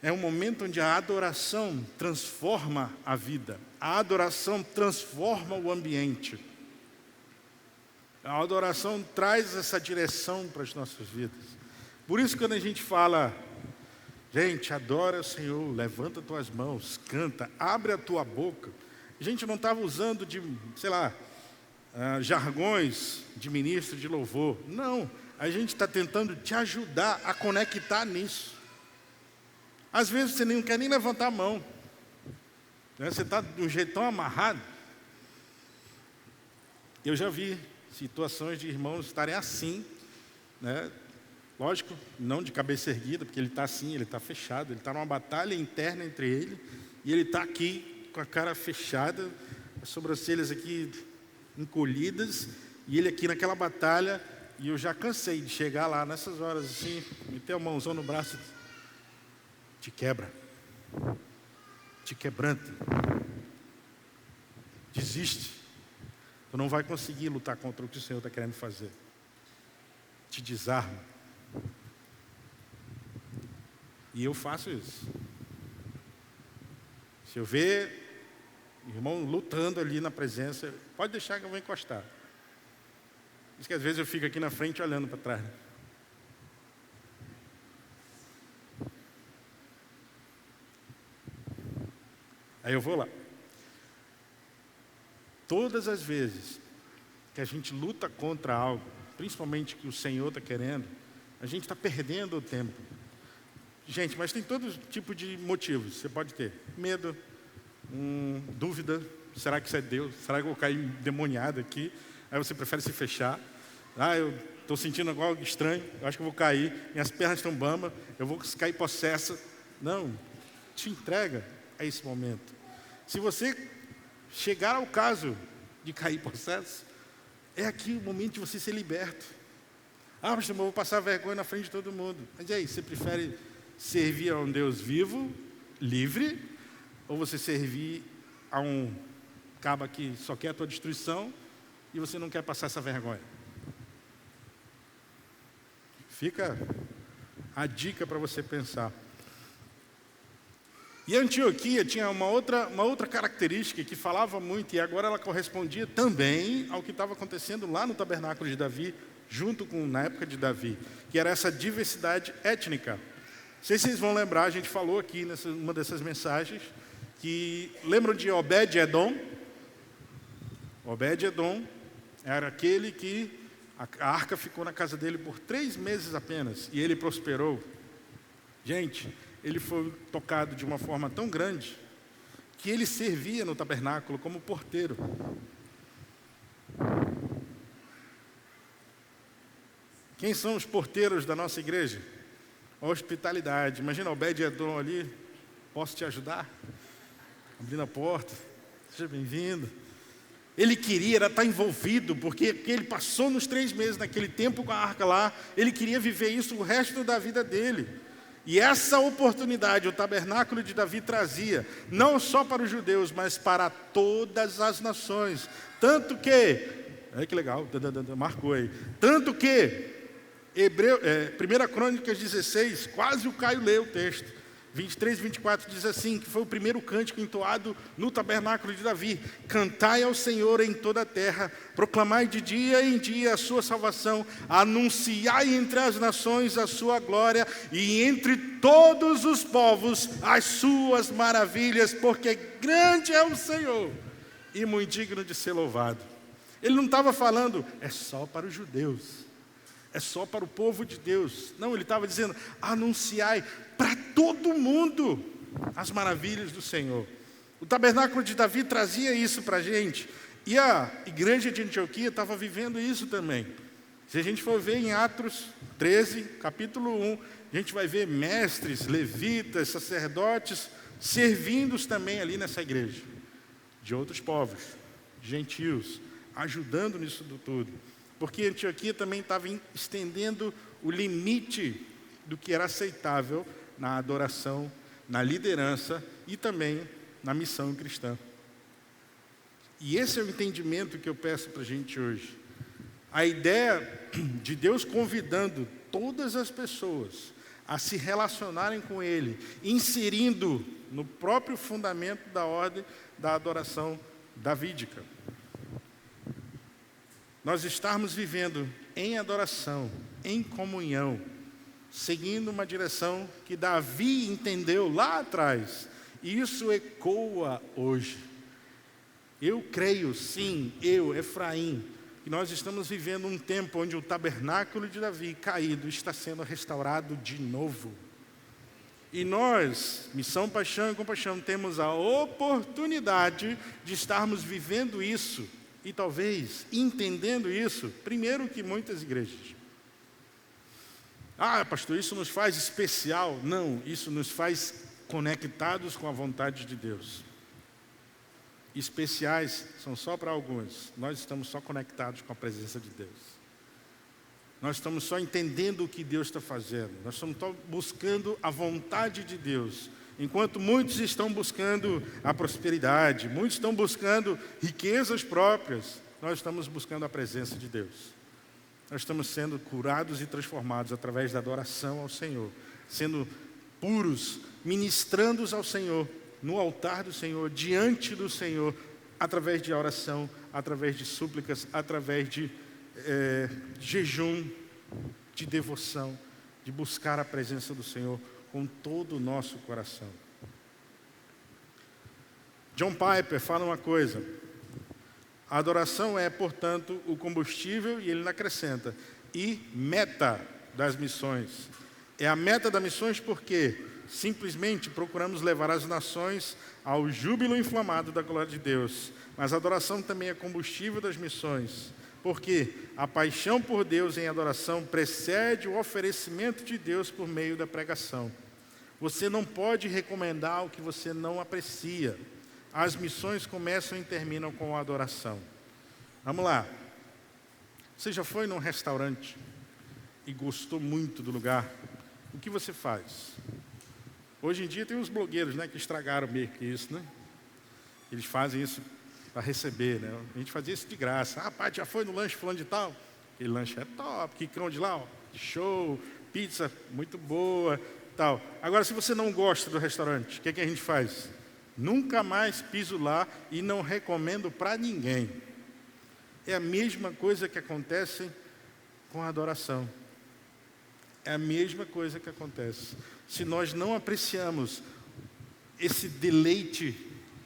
É um momento onde a adoração transforma a vida. A adoração transforma o ambiente. A adoração traz essa direção para as nossas vidas. Por isso, quando a gente fala, gente, adora o Senhor, levanta tuas mãos, canta, abre a tua boca. A gente não estava usando de, sei lá, jargões de ministro de louvor. Não, a gente está tentando te ajudar a conectar nisso. Às vezes você não quer nem levantar a mão. Né? Você está de um jeito tão amarrado. Eu já vi situações de irmãos estarem assim, né? Lógico, não de cabeça erguida, porque ele está assim, ele está fechado, ele está numa batalha interna entre ele, e ele está aqui com a cara fechada, as sobrancelhas aqui encolhidas, e ele aqui naquela batalha, E eu já cansei de chegar lá nessas horas assim, meter a mãozão no braço, te quebra, te quebranta, desiste. Tu não vai conseguir lutar contra o que o Senhor está querendo fazer. Te desarma. E eu faço isso. Se eu ver irmão lutando ali na presença, pode deixar que eu vou encostar. Por isso que às vezes eu fico aqui na frente olhando para trás. Aí eu vou lá. Todas as vezes que a gente luta contra algo, principalmente que o Senhor está querendo, a gente está perdendo o tempo. Gente, mas tem todo tipo de motivos. Você pode ter medo, dúvida, será que isso é Deus? Será que eu vou cair endemoniado aqui? Aí você prefere se fechar. Eu estou sentindo algo estranho, eu acho que eu vou cair, minhas pernas estão bambas, eu vou cair possessa. Não, te entrega a esse momento. Se você chegar ao caso de cair possesso, é aqui o momento de você ser liberto. Mas eu vou passar vergonha na frente de todo mundo. Mas e aí, você prefere servir a um Deus vivo, livre, ou você servir a um caba que só quer a tua destruição e você não quer passar essa vergonha? Fica a dica para você pensar. E a Antioquia tinha uma outra característica que falava muito, e agora ela correspondia também ao que estava acontecendo lá no tabernáculo de Davi, na época de Davi, que era essa diversidade étnica. Não sei se vocês vão lembrar, a gente falou aqui numa dessas mensagens, que lembram de Obed-Edom? Obed-Edom era aquele que a arca ficou na casa dele por 3 meses apenas, e ele prosperou. Gente, ele foi tocado de uma forma tão grande que ele servia no tabernáculo como porteiro. Quem são os porteiros da nossa igreja? A hospitalidade. Imagina Obed-Edom ali, posso te ajudar? Abrindo a porta, seja bem-vindo. Ele queria estar envolvido, porque ele passou nos 3 meses naquele tempo com a arca lá, ele queria viver isso o resto da vida dele. E essa oportunidade o tabernáculo de Davi trazia, não só para os judeus, mas para todas as nações. Tanto que, que legal, marcou aí. Tanto que, 1 Crônicas 16, quase o Caio leu o texto. 23 e 24 diz assim, que foi o primeiro cântico entoado no tabernáculo de Davi. Cantai ao Senhor em toda a terra, proclamai de dia em dia a sua salvação, anunciai entre as nações a sua glória e entre todos os povos as suas maravilhas, porque grande é o Senhor e muito digno de ser louvado. Ele não estava falando, é só para os judeus, é só para o povo de Deus. Não, ele estava dizendo, anunciai para todo mundo as maravilhas do Senhor. O tabernáculo de Davi trazia isso para a gente. E a igreja de Antioquia estava vivendo isso também. Se a gente for ver em Atos 13, capítulo 1, a gente vai ver mestres, levitas, sacerdotes, servindo também ali nessa igreja. De outros povos, gentios, ajudando nisso tudo. Porque Antioquia também estava estendendo o limite do que era aceitável na adoração, na liderança e também na missão cristã. E esse é o entendimento que eu peço para a gente hoje. A ideia de Deus convidando todas as pessoas a se relacionarem com Ele, inserindo no próprio fundamento da ordem da adoração davídica. Nós estarmos vivendo em adoração, em comunhão, seguindo uma direção que Davi entendeu lá atrás. E isso ecoa hoje. Eu creio, sim, Efraim, que nós estamos vivendo um tempo onde o tabernáculo de Davi caído está sendo restaurado de novo. E nós, Missão, Paixão e Compaixão, temos a oportunidade de estarmos vivendo isso e talvez entendendo isso primeiro que muitas igrejas. Pastor, isso nos faz especial. Não, isso nos faz conectados com a vontade de Deus. Especiais são só para alguns. Nós estamos só conectados com a presença de Deus. Nós estamos só entendendo o que Deus está fazendo. Nós estamos só buscando a vontade de Deus. Enquanto muitos estão buscando a prosperidade, muitos estão buscando riquezas próprias, nós estamos buscando a presença de Deus. Nós estamos sendo curados e transformados através da adoração ao Senhor, sendo puros, ministrando ao Senhor, no altar do Senhor, diante do Senhor, através de oração, através de súplicas, através de jejum, de devoção, de buscar a presença do Senhor com todo o nosso coração. John Piper fala uma coisa: a adoração é, portanto, o combustível, e ele acrescenta, e meta das missões. É a meta das missões porque simplesmente procuramos levar as nações ao júbilo inflamado da glória de Deus. Mas a adoração também é combustível das missões, porque a paixão por Deus em adoração precede o oferecimento de Deus por meio da pregação. Você não pode recomendar o que você não aprecia. As missões começam e terminam com a adoração. Vamos lá. Você já foi num restaurante e gostou muito do lugar? O que você faz? Hoje em dia tem uns blogueiros, né, que estragaram meio que isso, né? Eles fazem isso para receber, né? A gente fazia isso de graça. Ah, pai, já foi no lanche fulano de tal? Aquele lanche é top, quicão de lá, ó, show, pizza muito boa, tal. Agora, se você não gosta do restaurante, o que a gente faz? Nunca mais piso lá e não recomendo para ninguém. É a mesma coisa que acontece com a adoração. É a mesma coisa que acontece. Se nós não apreciamos esse deleite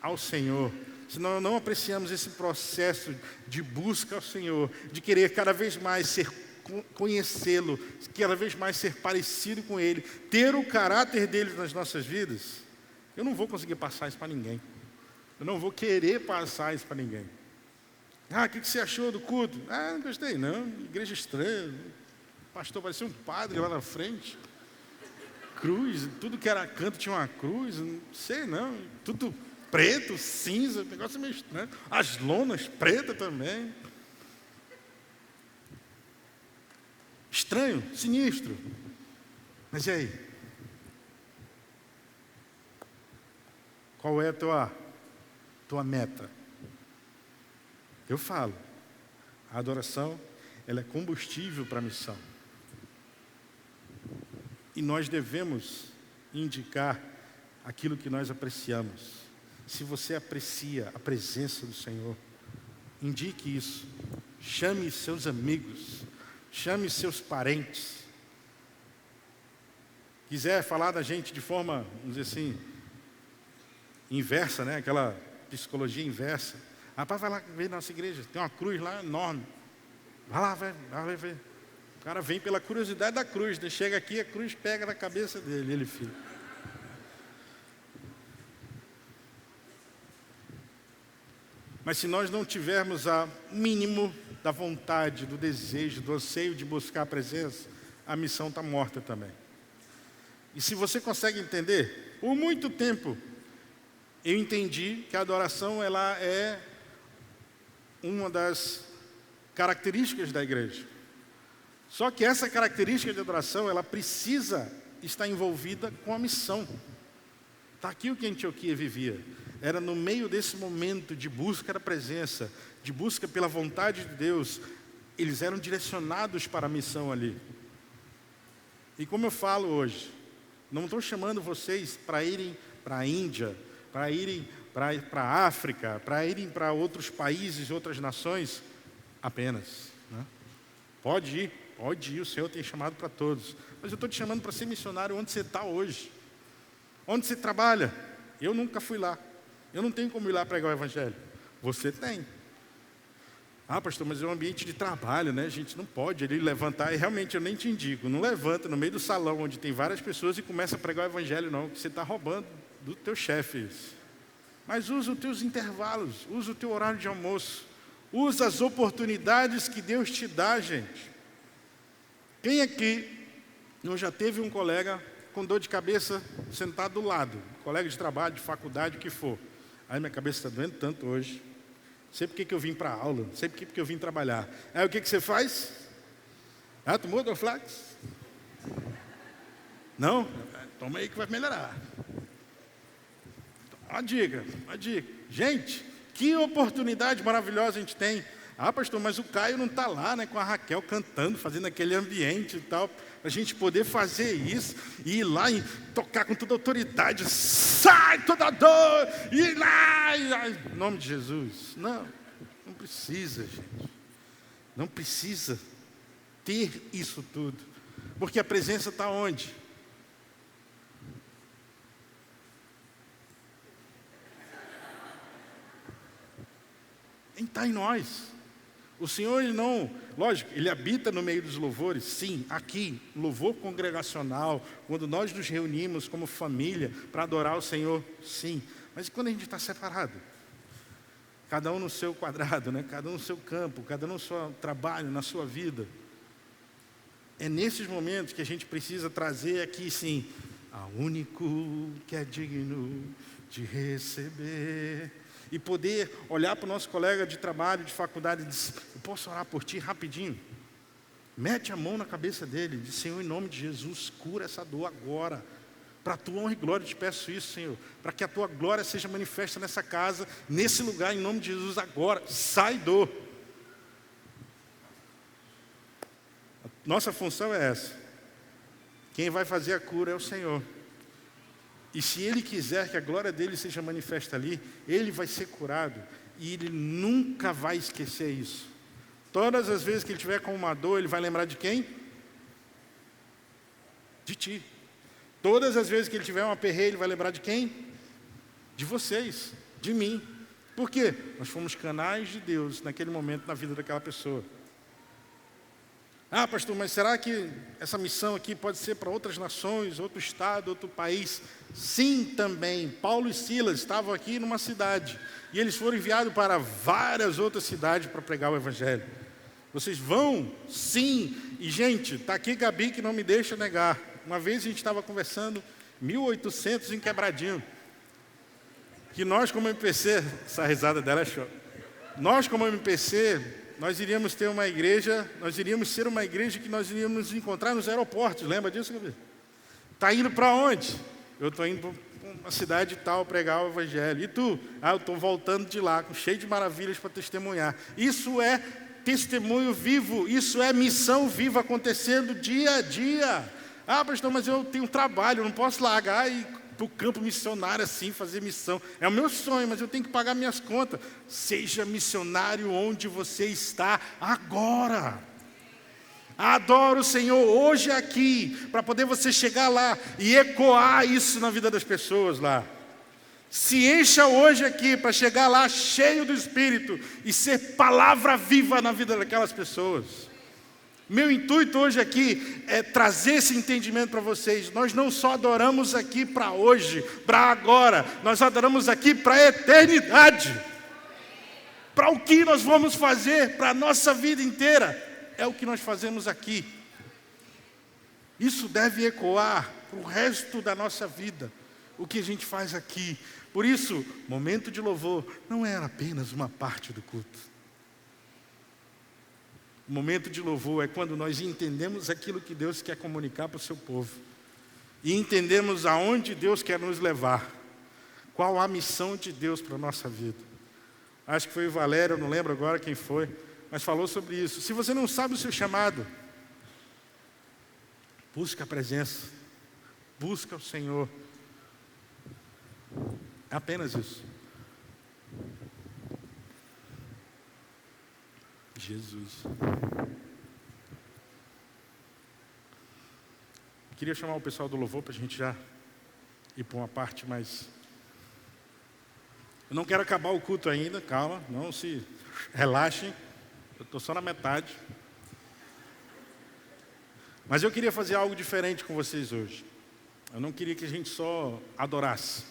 ao Senhor, se nós não apreciamos esse processo de busca ao Senhor, de querer cada vez mais conhecê-lo, cada vez mais ser parecido com Ele, ter o caráter dele nas nossas vidas, eu não vou conseguir passar isso para ninguém. Eu não vou querer passar isso para ninguém. Ah, o que você achou do culto? Ah, não gostei não, igreja estranha. O pastor parecia um padre lá na frente. Cruz, tudo que era canto tinha uma cruz, não sei não. Tudo preto, cinza, negócio meio estranho. As lonas pretas também. Estranho, sinistro. Mas e aí? Qual é a tua meta? Eu falo, a adoração, ela é combustível para a missão. E nós devemos indicar aquilo que nós apreciamos. Se você aprecia a presença do Senhor, indique isso. Chame seus amigos, chame seus parentes. Quiser falar da gente de forma, vamos dizer assim, inversa, né? Aquela psicologia inversa. Rapaz, vai lá ver nossa igreja, tem uma cruz lá enorme. Vai lá ver. O cara vem pela curiosidade da cruz, né? Chega aqui, a cruz pega na cabeça dele, ele fica. Mas se nós não tivermos o mínimo da vontade, do desejo, do anseio de buscar a presença, a missão está morta também. E se você consegue entender, por muito tempo, eu entendi que a adoração ela é uma das características da igreja. Só que essa característica de adoração, ela precisa estar envolvida com a missão. Está aqui o que Antioquia vivia. Era no meio desse momento de busca da presença, de busca pela vontade de Deus, eles eram direcionados para a missão ali. E como eu falo hoje, não estou chamando vocês para irem para a Índia, para irem para a África, para irem para outros países, outras nações, apenas. Né? Pode ir, o Senhor tem chamado para todos. Mas eu estou te chamando para ser missionário onde você está hoje. Onde você trabalha. Eu nunca fui lá. Eu não tenho como ir lá pregar o Evangelho. Você tem. Ah, pastor, mas é um ambiente de trabalho, né? A gente não pode ali levantar, e realmente eu nem te indico. Não levanta no meio do salão onde tem várias pessoas e começa a pregar o Evangelho, não, que você está roubando do teu chefe isso. Mas usa os teus intervalos, usa o teu horário de almoço, usa as oportunidades que Deus te dá, gente. Quem aqui não já teve um colega com dor de cabeça sentado do lado, colega de trabalho, de faculdade, o que for? Aí minha cabeça está doendo tanto hoje. Não sei porque que eu vim para a aula, não sei porque que eu vim trabalhar. Aí o que você faz? Ah, tomou Dorflex? Não? Toma aí que vai melhorar. Uma dica. Gente, que oportunidade maravilhosa a gente tem. Ah, pastor, mas o Caio não está lá, né, com a Raquel cantando, fazendo aquele ambiente e tal. A gente poder fazer isso e ir lá e tocar com toda a autoridade. Sai toda dor! E ir lá! Em nome de Jesus. Não precisa, gente. Não precisa ter isso tudo. Porque a presença está onde? Está em nós. O Senhor, Ele não, lógico, Ele habita no meio dos louvores, sim, aqui, louvor congregacional, quando nós nos reunimos como família para adorar o Senhor, sim. Mas e quando a gente está separado? Cada um no seu quadrado, né? Cada um no seu campo, cada um no seu trabalho, na sua vida. É nesses momentos que a gente precisa trazer aqui, sim, ao único que é digno de receber. E poder olhar para o nosso colega de trabalho, de faculdade e dizer, eu posso orar por ti rapidinho? Mete a mão na cabeça dele, diz, Senhor, em nome de Jesus, cura essa dor agora. Para a tua honra e glória eu te peço isso, Senhor. Para que a tua glória seja manifesta nessa casa, nesse lugar, em nome de Jesus agora. Sai dor. Nossa função é essa. Quem vai fazer a cura é o Senhor. E se Ele quiser que a glória dEle seja manifesta ali, Ele vai ser curado. E Ele nunca vai esquecer isso. Todas as vezes que Ele tiver com uma dor, Ele vai lembrar de quem? De ti. Todas as vezes que Ele tiver um aperreio, Ele vai lembrar de quem? De vocês, de mim. Por quê? Nós fomos canais de Deus naquele momento na vida daquela pessoa. Ah, pastor, mas será que essa missão aqui pode ser para outras nações, outro estado, outro país? Sim, também. Paulo e Silas estavam aqui numa cidade e eles foram enviados para várias outras cidades para pregar o Evangelho. Vocês vão? Sim. E, gente, está aqui Gabi que não me deixa negar. Uma vez a gente estava conversando, 1800 em Quebradinho, que nós como MPC, essa risada dela é show. Nós como MPC... Nós iríamos ter uma igreja, nós iríamos ser uma igreja que nós iríamos encontrar nos aeroportos. Lembra disso, Gabi? Está indo para onde? Eu estou indo para uma cidade tal pregar o Evangelho. E tu? Ah, eu estou voltando de lá, cheio de maravilhas para testemunhar. Isso é testemunho vivo, isso é missão viva acontecendo dia a dia. Ah, pastor, mas eu tenho trabalho, eu não posso largar e para o campo missionário assim, fazer missão. É o meu sonho, mas eu tenho que pagar minhas contas. Seja missionário onde você está agora. Adoro o Senhor hoje aqui, para poder você chegar lá e ecoar isso na vida das pessoas lá. Se encha hoje aqui para chegar lá cheio do Espírito e ser palavra viva na vida daquelas pessoas. Meu intuito hoje aqui é trazer esse entendimento para vocês. Nós não só adoramos aqui para hoje, para agora, nós adoramos aqui para a eternidade. Para o que nós vamos fazer para a nossa vida inteira, é o que nós fazemos aqui. Isso deve ecoar para o resto da nossa vida, o que a gente faz aqui. Por isso, momento de louvor não é apenas uma parte do culto. O momento de louvor é quando nós entendemos aquilo que Deus quer comunicar para o seu povo. E entendemos aonde Deus quer nos levar. Qual a missão de Deus para a nossa vida. Acho que foi o Valério, eu não lembro agora quem foi, mas falou sobre isso. Se você não sabe o seu chamado, busca a presença. Busca o Senhor. É apenas isso. Jesus. Queria chamar o pessoal do louvor para a gente já ir para uma parte mais... Eu não quero acabar o culto ainda, calma, não se relaxem. Eu estou só na metade. Mas eu queria fazer algo diferente com vocês hoje. Eu não queria que a gente só adorasse.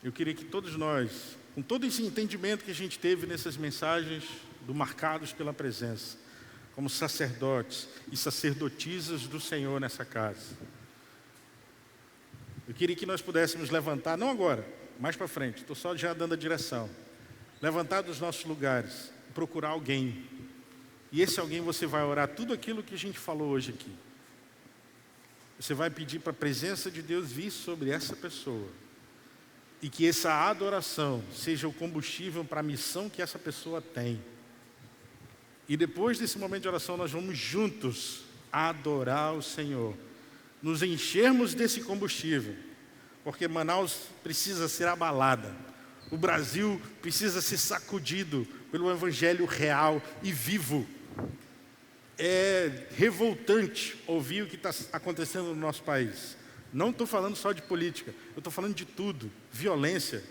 Eu queria que todos nós, com todo esse entendimento que a gente teve nessas mensagens, do marcados pela presença, como sacerdotes e sacerdotisas do Senhor nessa casa. Eu queria que nós pudéssemos levantar, não agora, mais para frente, estou só já dando a direção. Levantar dos nossos lugares, procurar alguém E esse alguém você vai orar tudo aquilo que a gente falou hoje aqui. Você vai pedir para a presença de Deus vir sobre essa pessoa. E que essa adoração seja o combustível para a missão que essa pessoa tem. E depois desse momento de oração nós vamos juntos adorar o Senhor. Nos enchermos desse combustível. Porque Manaus precisa ser abalada. O Brasil precisa ser sacudido pelo Evangelho real e vivo. É revoltante ouvir o que está acontecendo no nosso país. Não estou falando só de política, eu estou falando de tudo. Violência,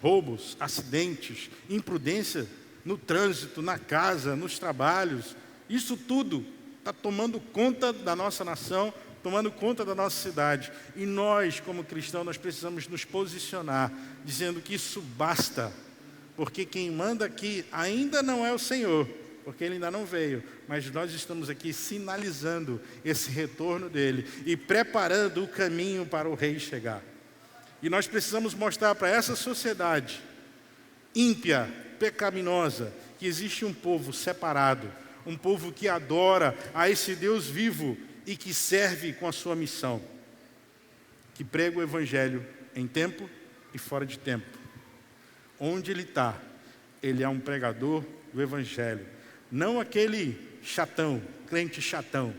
roubos, acidentes, imprudência no trânsito, na casa, nos trabalhos. Isso tudo está tomando conta da nossa nação, tomando conta da nossa cidade. E nós, como cristãos, nós precisamos nos posicionar, dizendo que isso basta. Porque quem manda aqui ainda não é o Senhor, porque Ele ainda não veio. Mas nós estamos aqui sinalizando esse retorno dEle e preparando o caminho para o Rei chegar. E nós precisamos mostrar para essa sociedade ímpia, pecaminosa, que existe um povo separado, um povo que adora a esse Deus vivo e que serve com a sua missão, que prega o Evangelho em tempo e fora de tempo. Onde ele está, ele é um pregador do Evangelho. Não aquele chatão, crente chatão,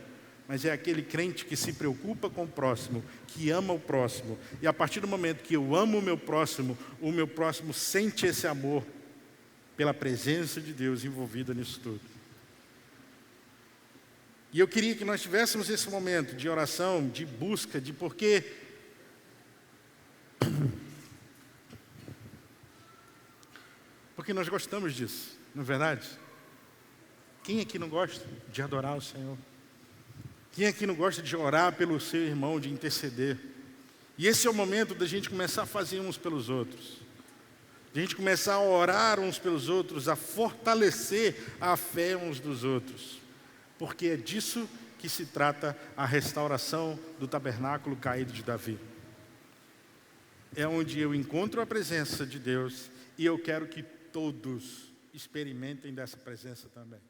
mas é aquele crente que se preocupa com o próximo, que ama o próximo. E a partir do momento que eu amo o meu próximo sente esse amor pela presença de Deus envolvida nisso tudo. E eu queria que nós tivéssemos esse momento de oração, de busca, de porque nós gostamos disso, não é verdade? Quem aqui não gosta de adorar o Senhor? Quem aqui não gosta de orar pelo seu irmão, de interceder? E esse é o momento da gente começar a fazer uns pelos outros. De a gente começar a orar uns pelos outros, a fortalecer a fé uns dos outros. Porque é disso que se trata a restauração do tabernáculo caído de Davi. É onde eu encontro a presença de Deus e eu quero que todos experimentem dessa presença também.